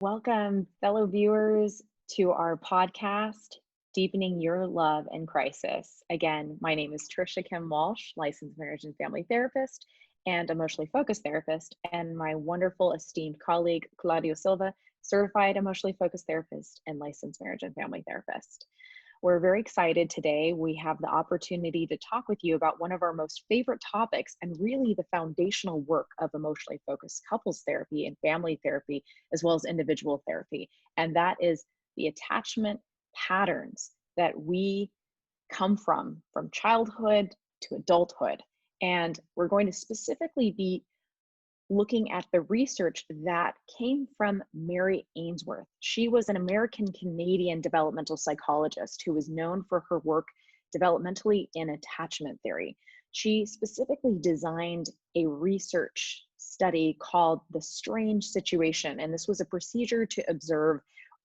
Welcome, fellow viewers, to our podcast, Deepening Your Love in Crisis. Again, my name is Trisha Kim Walsh, licensed marriage and family therapist and emotionally focused therapist, and my wonderful esteemed colleague, Claudio Silva, certified emotionally focused therapist and licensed marriage and family therapist. We're very excited today. We have the opportunity to talk with you about one of our most favorite topics and really the foundational work of emotionally focused couples therapy and family therapy, as well as individual therapy. And that is the attachment patterns that we come from childhood to adulthood. And we're going to specifically be looking at the research that came from Mary Ainsworth. She was an American-Canadian developmental psychologist who was known for her work developmentally in attachment theory. She specifically designed a research study called the strange situation, and this was a procedure to observe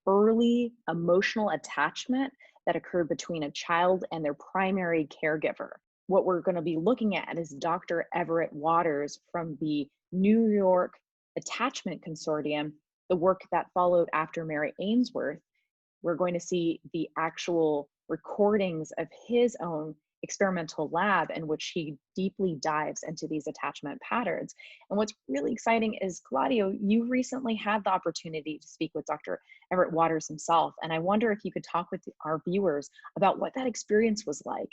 early emotional attachment that occurred between a child and their primary caregiver. What we're going to be looking at is Dr. Everett Waters from the New York Attachment Consortium, the work that followed after Mary Ainsworth. We're going to see the actual recordings of his own experimental lab in which he deeply dives into these attachment patterns. And what's really exciting is, Claudio, you recently had the opportunity to speak with Dr. Everett Waters himself. And I wonder if you could talk with our viewers about what that experience was like.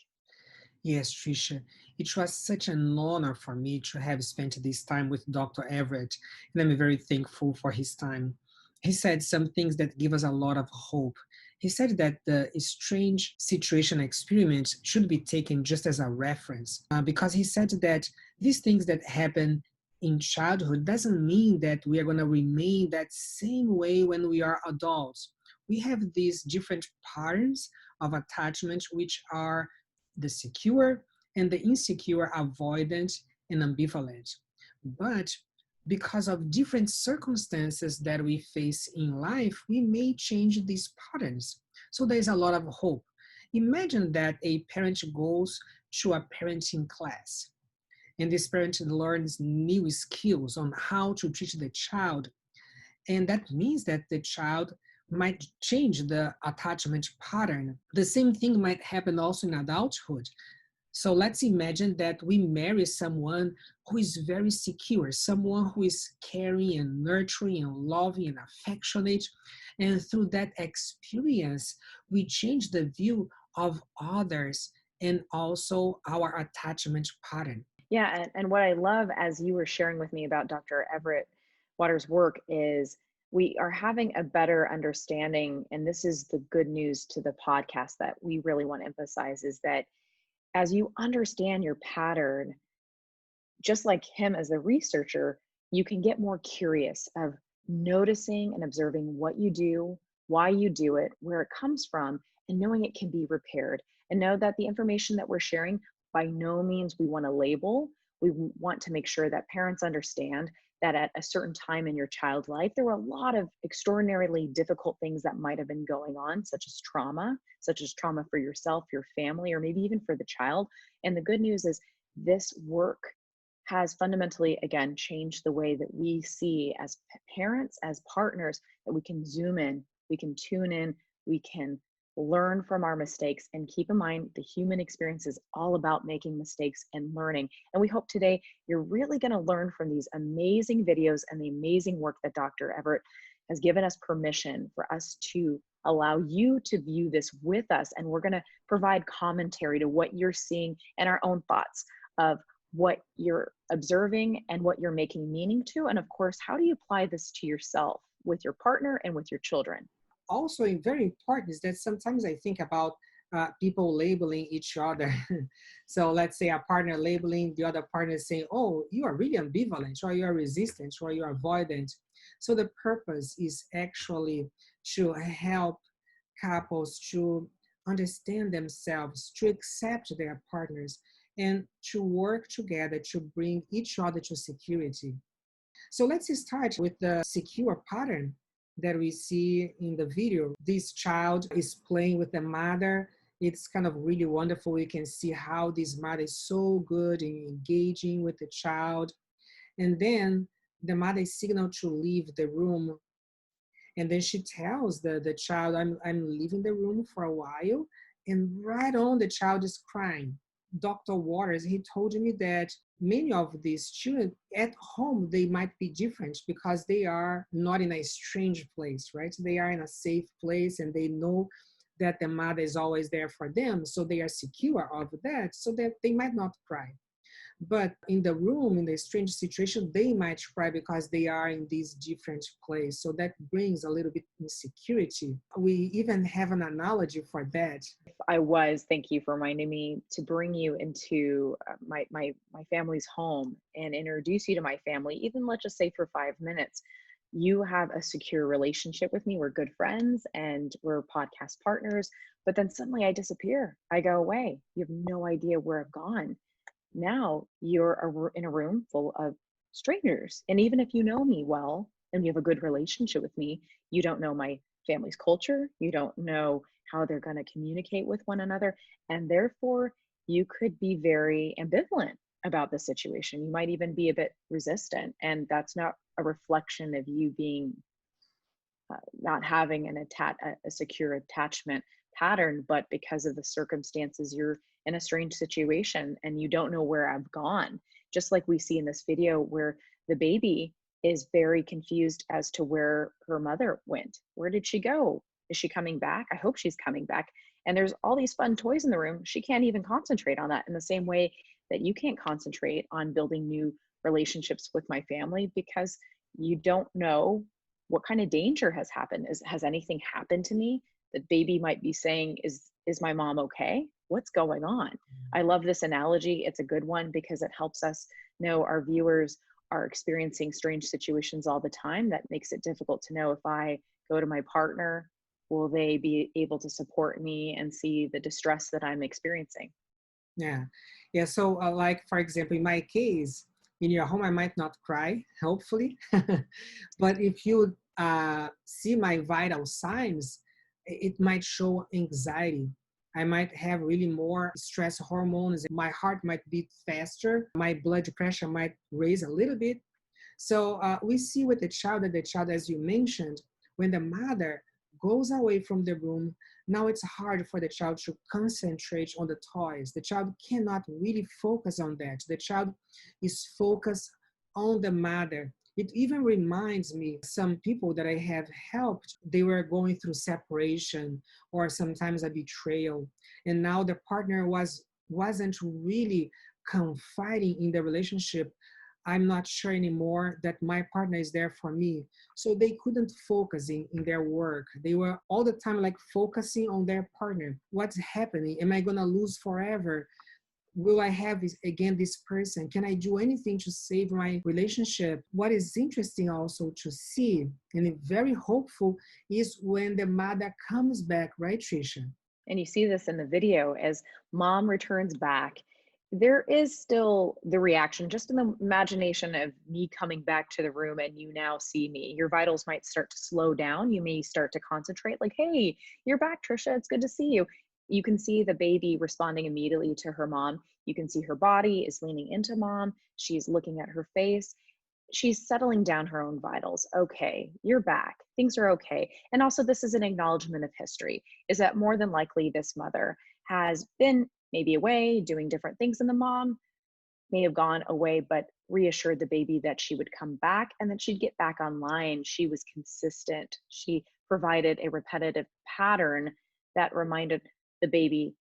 Yes, Tricia, it was such an honor for me to have spent this time with Dr. Everett, and I'm very thankful for his time. He said some things that give us a lot of hope. He said that the strange situation experiment should be taken just as a reference, because he said that these things that happen in childhood doesn't mean that we are going to remain that same way when we are adults. We have these different patterns of attachment which are the secure and the insecure, avoidant and ambivalent. But because of different circumstances that we face in life, we may change these patterns. So there's a lot of hope. Imagine that a parent goes to a parenting class and this parent learns new skills on how to teach the child. And that means that the child might change the attachment pattern. The same thing might happen also in adulthood. So let's imagine that we marry someone who is very secure, someone who is caring and nurturing and loving and affectionate. And through that experience, we change the view of others and also our attachment pattern. Yeah, and what I love as you were sharing with me about Dr. Everett Waters' work is we are having a better understanding, and this is the good news to the podcast that we really want to emphasize, is that as you understand your pattern, just like him as a researcher, you can get more curious of noticing and observing what you do, why you do it, where it comes from, and knowing it can be repaired. And know that the information that we're sharing, by no means we want to label. We want to make sure that parents understand that at a certain time in your child's life, there were a lot of extraordinarily difficult things that might have been going on, such as trauma for yourself, your family, or maybe even for the child. And the good news is this work has fundamentally, again, changed the way that we see as parents, as partners, that we can zoom in, we can tune in, we can learn from our mistakes, and keep in mind the human experience is all about making mistakes and learning. And we hope today you're really going to learn from these amazing videos and the amazing work that Dr. Everett has given us permission for us to allow you to view this with us. And we're going to provide commentary to what you're seeing and our own thoughts of what you're observing and what you're making meaning to. And of course, how do you apply this to yourself, with your partner, and with your children? Also, very important is that sometimes I think about people labeling each other. So let's say a partner labeling the other partner saying, oh, you are really ambivalent, or you are resistant, or you are avoidant. So the purpose is actually to help couples to understand themselves, to accept their partners, and to work together to bring each other to security. So let's start with the secure pattern that we see in the video. This child is playing with the mother. It's kind of really wonderful. You can see how this mother is so good in engaging with the child. And then the mother is signaled to leave the room. And then she tells the child, I'm leaving the room for a while. And right on, the child is crying. Dr. Waters, he told me that many of these children at home, they might be different because they are not in a strange place, right? They are in a safe place and they know that the mother is always there for them. So they are secure of that, so that they might not cry. But in the room, in the strange situation, they might cry because they are in this different place. So that brings a little bit insecurity. We even have an analogy for that. Thank you for reminding me to bring you into my family's home and introduce you to my family, even let's just say for 5 minutes. You have a secure relationship with me. We're good friends and we're podcast partners. But then suddenly I disappear. I go away. You have no idea where I've gone. Now you're in a room full of strangers. And even if you know me well and you have a good relationship with me, you don't know my family's culture. You don't know how they're going to communicate with one another. And therefore, you could be very ambivalent about the situation. You might even be a bit resistant. And that's not a reflection of you being not having a secure attachment pattern, but because of the circumstances, you're in a strange situation and you don't know where I've gone. Just like we see in this video where the baby is very confused as to where her mother went. Where did she go? Is she coming back? I hope she's coming back. And there's all these fun toys in the room. She can't even concentrate on that in the same way that you can't concentrate on building new relationships with my family because you don't know what kind of danger has happened. Has anything happened to me? The baby might be saying, is my mom okay? What's going on? I love this analogy. It's a good one because it helps us know our viewers are experiencing strange situations all the time. That makes it difficult to know if I go to my partner, will they be able to support me and see the distress that I'm experiencing? Yeah. Yeah. So, like, for example, in my case, in your home, I might not cry, hopefully. But if you see my vital signs, it might show anxiety. I might have really more stress hormones. My heart might beat faster. My blood pressure might raise a little bit. So we see with the child that the child, as you mentioned, when the mother goes away from the room, now it's hard for the child to concentrate on the toys. The child cannot really focus on that. The child is focused on the mother. It even reminds me some people that I have helped, they were going through separation or sometimes a betrayal. And now the partner wasn't really confiding in the relationship. I'm not sure anymore that my partner is there for me. So they couldn't focus in their work. They were all the time like focusing on their partner. What's happening? Am I gonna lose forever? Will I have again this person? Can I do anything to save my relationship? What is interesting also to see and very hopeful is when the mother comes back, right, Trisha? And you see this in the video as mom returns back. There is still the reaction, just in the imagination of me coming back to the room and you now see me. Your vitals might start to slow down. You may start to concentrate, like, hey, you're back, Trisha. It's good to see you. You can see the baby responding immediately to her mom. You can see her body is leaning into mom. She's looking at her face. She's settling down her own vitals. Okay, you're back. Things are okay. And also, this is an acknowledgement of history, is that more than likely this mother has been maybe away doing different things, and the mom may have gone away, but reassured the baby that she would come back and that she'd get back online. She was consistent. She provided a repetitive pattern that reminded the baby,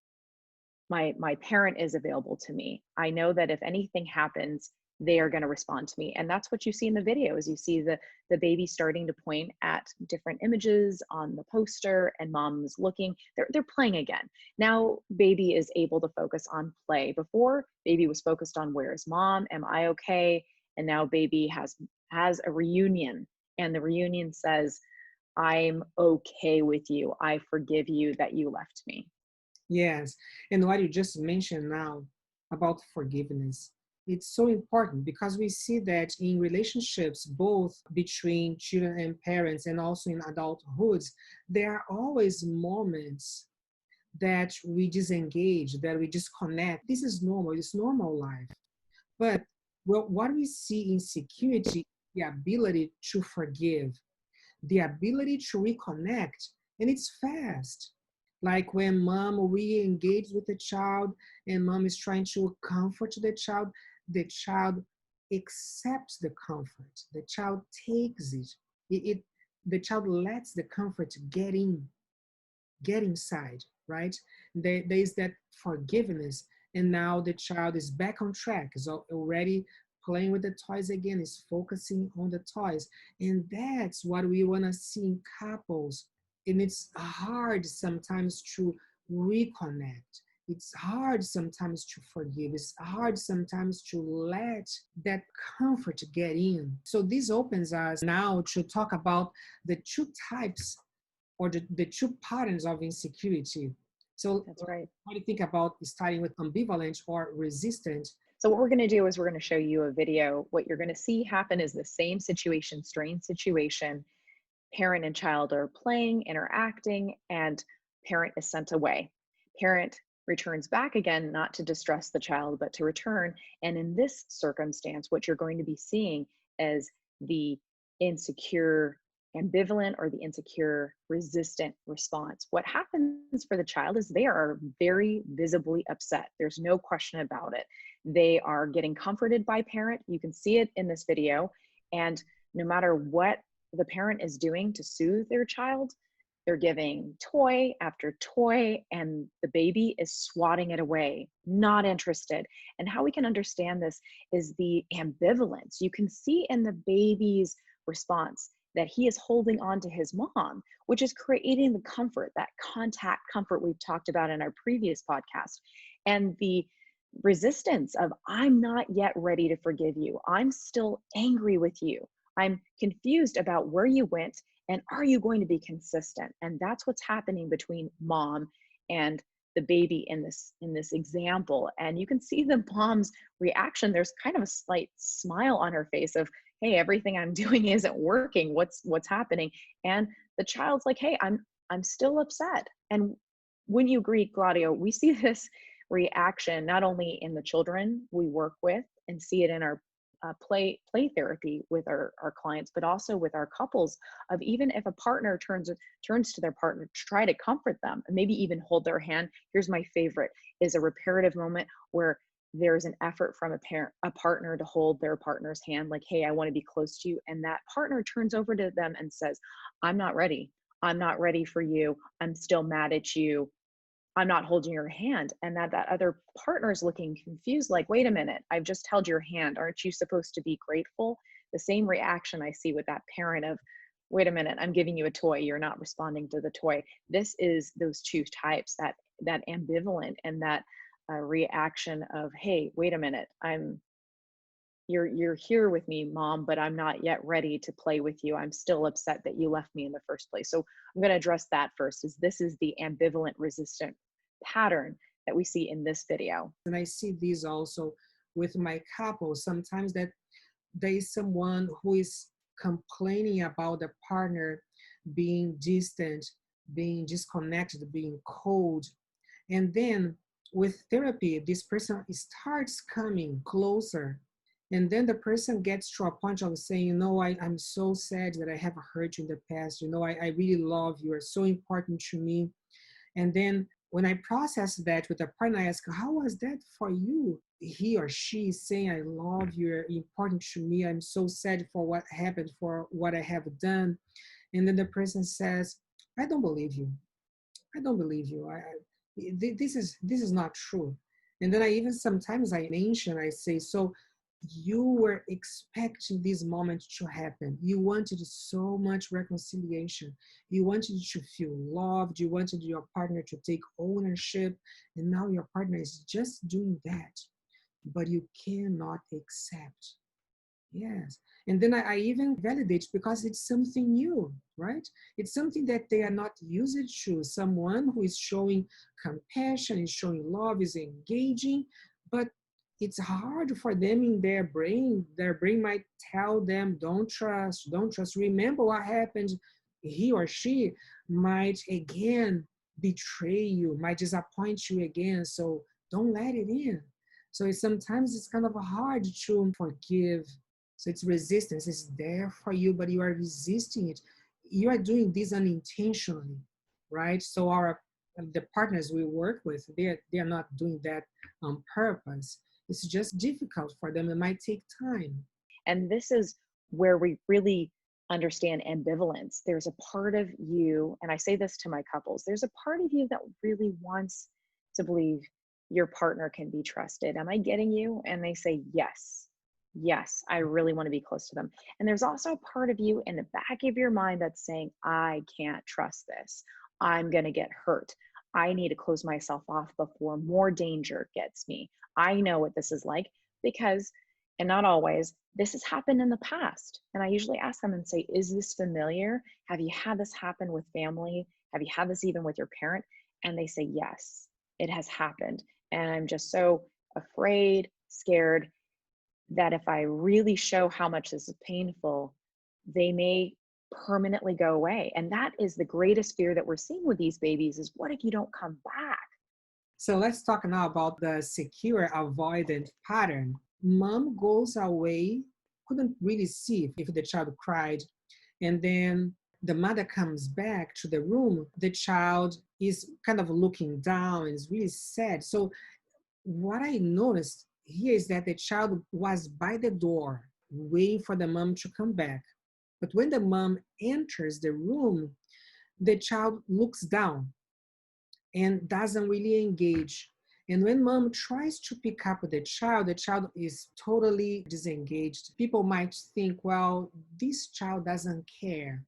my parent is available to me. I know that if anything happens, they are going to respond to me. And that's what you see in the video, is you see the baby starting to point at different images on the poster, and mom's looking. They're playing again. Now baby is able to focus on play. Before, baby was focused on, where is mom? Am I okay? And now baby has a reunion, and the reunion says, I'm okay with you. I forgive you that you left me. Yes. And what you just mentioned now about forgiveness, it's so important because we see that in relationships, both between children and parents and also in adulthood, there are always moments that we disengage, that we disconnect. This is normal, it's normal life. But well, what we see in security, the ability to forgive. the ability to reconnect, and it's fast. Like when mom re-engages with the child and mom is trying to comfort the child accepts the comfort. The child takes it. The child lets the comfort get inside, right? There is that forgiveness, and now the child is back on track, is already playing with the toys again, is focusing on the toys. And that's what we want to see in couples. And it's hard sometimes to reconnect. It's hard sometimes to forgive. It's hard sometimes to let that comfort get in. So this opens us now to talk about the two types or the two patterns of insecurity. So That's right. what do you think about starting with ambivalent or resistant? So what we're going to do is we're going to show you a video. What you're going to see happen is the same situation, strange situation. Parent and child are playing, interacting, and parent is sent away. Parent returns back again, not to distress the child, but to return. And in this circumstance, what you're going to be seeing is the insecure ambivalent or the insecure resistant response. What happens for the child is they are very visibly upset. There's no question about it. They are getting comforted by parent. You can see it in this video. And no matter what the parent is doing to soothe their child, they're giving toy after toy, and the baby is swatting it away, not interested. And how we can understand this is the ambivalence. You can see in the baby's response that he is holding on to his mom, which is creating the comfort, that contact comfort we've talked about in our previous podcast. And the resistance of, I'm not yet ready to forgive you. I'm still angry with you. I'm confused about where you went, and are you going to be consistent? And that's what's happening between mom and the baby in this example. And you can see the mom's reaction. There's kind of a slight smile on her face of, hey, everything I'm doing isn't working. What's happening? And the child's like, hey, I'm still upset. And when you agree, Claudio, we see this reaction not only in the children we work with and see it in our play therapy with our clients, but also with our couples, of even if a partner turns to their partner to try to comfort them and maybe even hold their hand. Here's my favorite, is a reparative moment where there's an effort from a partner to hold their partner's hand, like, hey, I want to be close to you. And that partner turns over to them and says, I'm not ready. I'm not ready for you. I'm still mad at you. I'm not holding your hand. And that other partner is looking confused, like, wait a minute, I've just held your hand. Aren't you supposed to be grateful? The same reaction I see with that parent of, wait a minute, I'm giving you a toy. You're not responding to the toy. This is those two types, that ambivalent and that reaction of, hey, wait a minute, you're here with me, mom, but I'm not yet ready to play with you. I'm still upset that you left me in the first place. So I'm going to address that first, is this is the ambivalent resistant pattern that we see in this video. And I see these also with my couple. Sometimes that there is someone who is complaining about the partner being distant, being disconnected, being cold. And then with therapy, this person starts coming closer. And then the person gets to a point of saying, I'm so sad that I have hurt you in the past. I really love you. You're so important to me. And then when I process that with a partner, I ask, how was that for you? He or she is saying, I love you, you're important to me. I'm so sad for what happened, for what I have done. And then the person says, I don't believe you. I don't believe you. This is not true. And then sometimes I say, so you were expecting this moment to happen. You wanted so much reconciliation. You wanted to feel loved. You wanted your partner to take ownership. And now your partner is just doing that. But you cannot accept. Yes. And then I even validate, because it's something new, right? It's something that they are not used to. Someone who is showing compassion, is showing love, is engaging, but it's hard for them in their brain. Their brain might tell them, don't trust. Remember what happened. He or she might again betray you, might disappoint you again. So don't let it in. So sometimes it's kind of hard to forgive. So it's resistance. It's there for you, but you are resisting it. you are doing this unintentionally, right? So the partners we work with, they are not doing that on purpose. It's just difficult for them. It might take time. And this is where we really understand ambivalence. There's a part of you, and I say this to my couples, there's a part of you that really wants to believe your partner can be trusted. Am I getting you? And they say, yes, yes, I really want to be close to them. And there's also a part of you in the back of your mind that's saying, I can't trust this. I'm going to get hurt. I need to close myself off before more danger gets me. I know what this is like because, and not always, this has happened in the past. And I usually ask them and say, is this familiar? Have you had this happen with family? Have you had this even with your parent? And they say, yes, it has happened. And I'm just so afraid, scared that if I really show how much this is painful, they may permanently go away. And that is the greatest fear that we're seeing with these babies is what if you don't come back? So let's talk now about the secure avoidant pattern. Mom goes away, couldn't really see if the child cried, and then the mother comes back to the room. The child is kind of looking down and is really sad. So what I noticed here is that the child was by the door waiting for the mom to come back. But when the mom enters the room, the child looks down and doesn't really engage. And when mom tries to pick up the child is totally disengaged. People might think, well, this child doesn't care.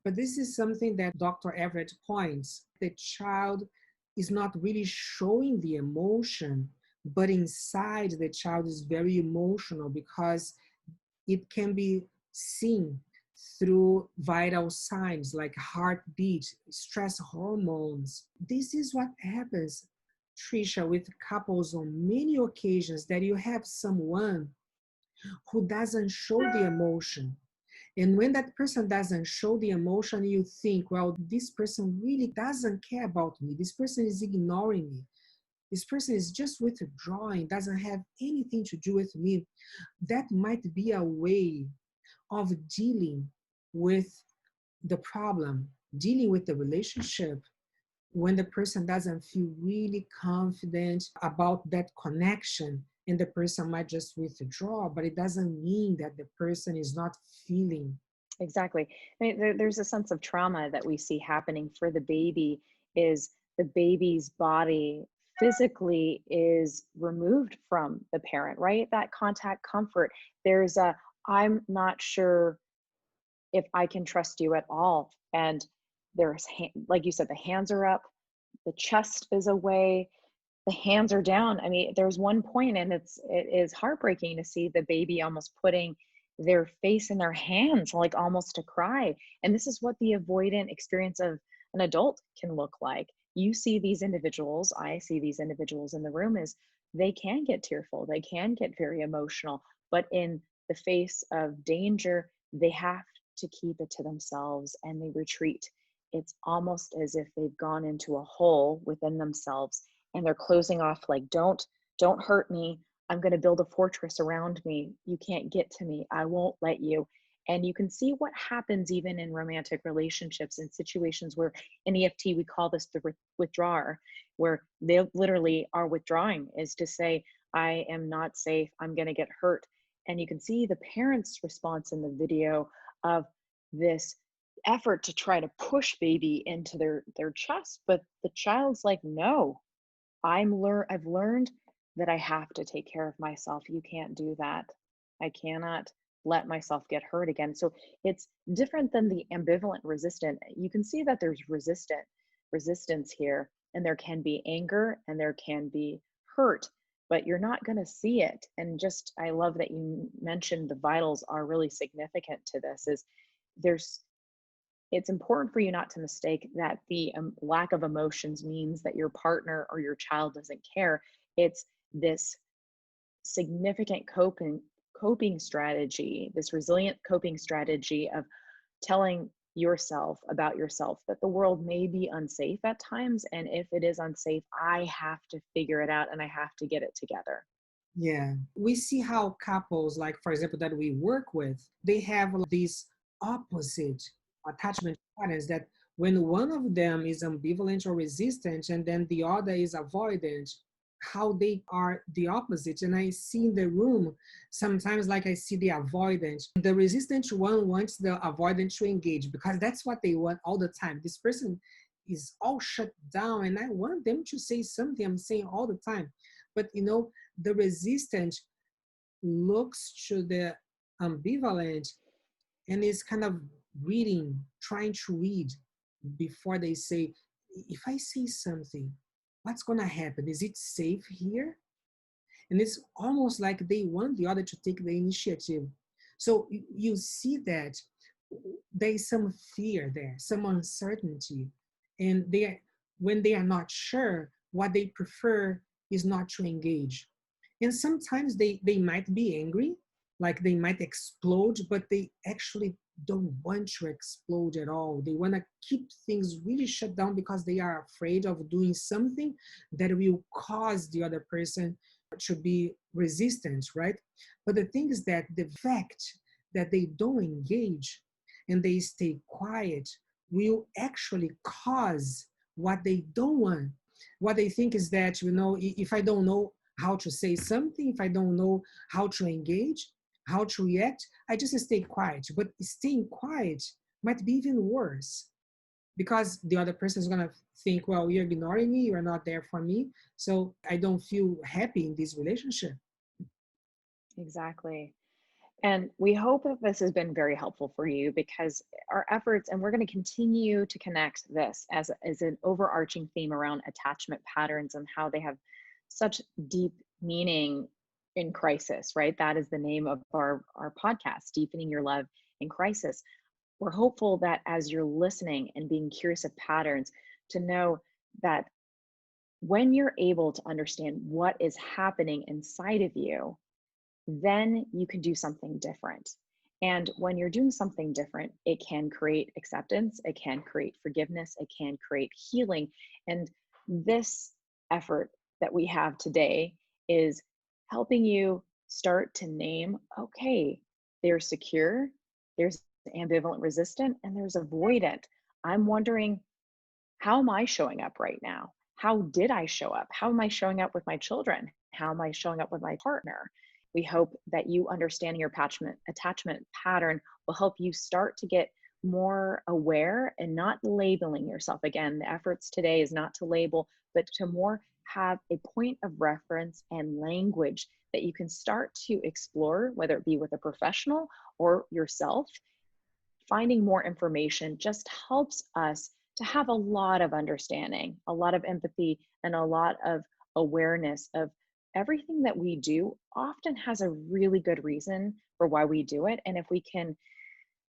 But this is something that Dr. Everett points. The child is not really showing the emotion, but inside the child is very emotional because it can be seen through vital signs like heartbeat, stress hormones. This is what happens, Trisha, with couples on many occasions that you have someone who doesn't show the emotion. And when that person doesn't show the emotion, you think, well, this person really doesn't care about me. This person is ignoring me. This person is just withdrawing, doesn't have anything to do with me. That might be a way of dealing with the problem, dealing with the relationship when the person doesn't feel really confident about that connection, and the person might just withdraw, but it doesn't mean that the person is not feeling. Exactly. I mean, there's a sense of trauma that we see happening for the baby is the baby's body physically is removed from the parent, right? That contact comfort. There's a, I'm not sure if I can trust you at all. And there's, like you said, the hands are up, the chest is away, the hands are down. I mean, there's one point and it is heartbreaking to see the baby almost putting their face in their hands, like almost to cry. And this is what the avoidant experience of an adult can look like. You see these individuals, I see these individuals in the room is they can get tearful, they can get very emotional, but in the face of danger, they have to keep it to themselves and they retreat. It's almost as if they've gone into a hole within themselves and they're closing off like, don't hurt me. I'm going to build a fortress around me. You can't get to me. I won't let you. And you can see what happens even in romantic relationships in situations where in EFT, we call this the withdrawer, where they literally are withdrawing is to say, I am not safe. I'm going to get hurt. And you can see the parents' response in the video of this effort to try to push baby into their chest. But the child's like, no, I've learned that I have to take care of myself. You can't do that. I cannot let myself get hurt again. So it's different than the ambivalent resistant. You can see that there's resistance here, and there can be anger and there can be hurt, but you're not going to see it. And just, I love that you mentioned the vitals are really significant to this is it's important for you not to mistake that the lack of emotions means that your partner or your child doesn't care. It's this significant coping strategy, this resilient coping strategy of telling yourself about yourself that the world may be unsafe at times. And if it is unsafe, I have to figure it out and I have to get it together. Yeah, we see how couples, like for example, that we work with, they have this opposite attachment patterns, that when one of them is ambivalent or resistant and then the other is avoidant, how they are the opposite. And I see in the room sometimes, like, I see the avoidant, the resistant one wants the avoidant to engage because that's what they want all the time. This person is all shut down and I want them to say something. I'm saying all the time. But the resistant looks to the ambivalent and is kind of reading, trying to read before they say, if I say something, what's going to happen? Is it safe here? And it's almost like they want the other to take the initiative. So you see that there is some fear there, some uncertainty. And when they are not sure, what they prefer is not to engage. And sometimes they might be angry, like they might explode, but they actually don't want to explode at all. They want to keep things really shut down because they are afraid of doing something that will cause the other person to be resistant, right? But the thing is that the fact that they don't engage and they stay quiet will actually cause what they don't want. What they think is that, if I don't know how to say something, if I don't know how to engage, how to react, I just stay quiet. But staying quiet might be even worse because the other person is going to think, well, you're ignoring me, you're not there for me, so I don't feel happy in this relationship. Exactly. And we hope that this has been very helpful for you because our efforts, and we're going to continue to connect this as an overarching theme around attachment patterns and how they have such deep meaning in crisis, right? That is the name of our podcast, Deepening Your Love in Crisis. We're hopeful that as you're listening and being curious of patterns, to know that when you're able to understand what is happening inside of you, then you can do something different. And when you're doing something different, it can create acceptance, it can create forgiveness, it can create healing. And this effort that we have today is helping you start to name, okay, there's secure, there's ambivalent resistant, and there's avoidant. I'm wondering, how am I showing up right now? How did I show up? How am I showing up with my children? How am I showing up with my partner? We hope that you understanding your attachment pattern will help you start to get more aware and not labeling yourself. Again, the efforts today is not to label, but to more have a point of reference and language that you can start to explore, whether it be with a professional or yourself. Finding more information just helps us to have a lot of understanding, a lot of empathy, and a lot of awareness of everything that we do often has a really good reason for why we do it. And if we can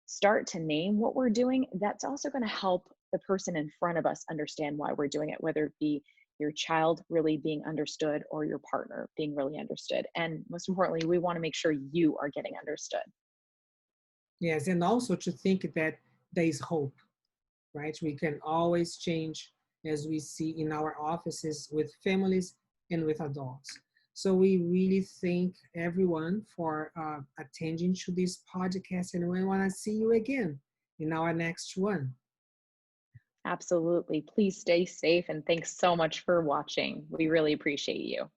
start to name what we're doing, that's also going to help the person in front of us understand why we're doing it, whether it be your child really being understood or your partner being really understood. And most importantly, we want to make sure you are getting understood. Yes, and also to think that there is hope, right? We can always change, as we see in our offices with families and with adults. So we really thank everyone for attending to this podcast, and we want to see you again in our next one. Absolutely. Please stay safe and thanks so much for watching. We really appreciate you.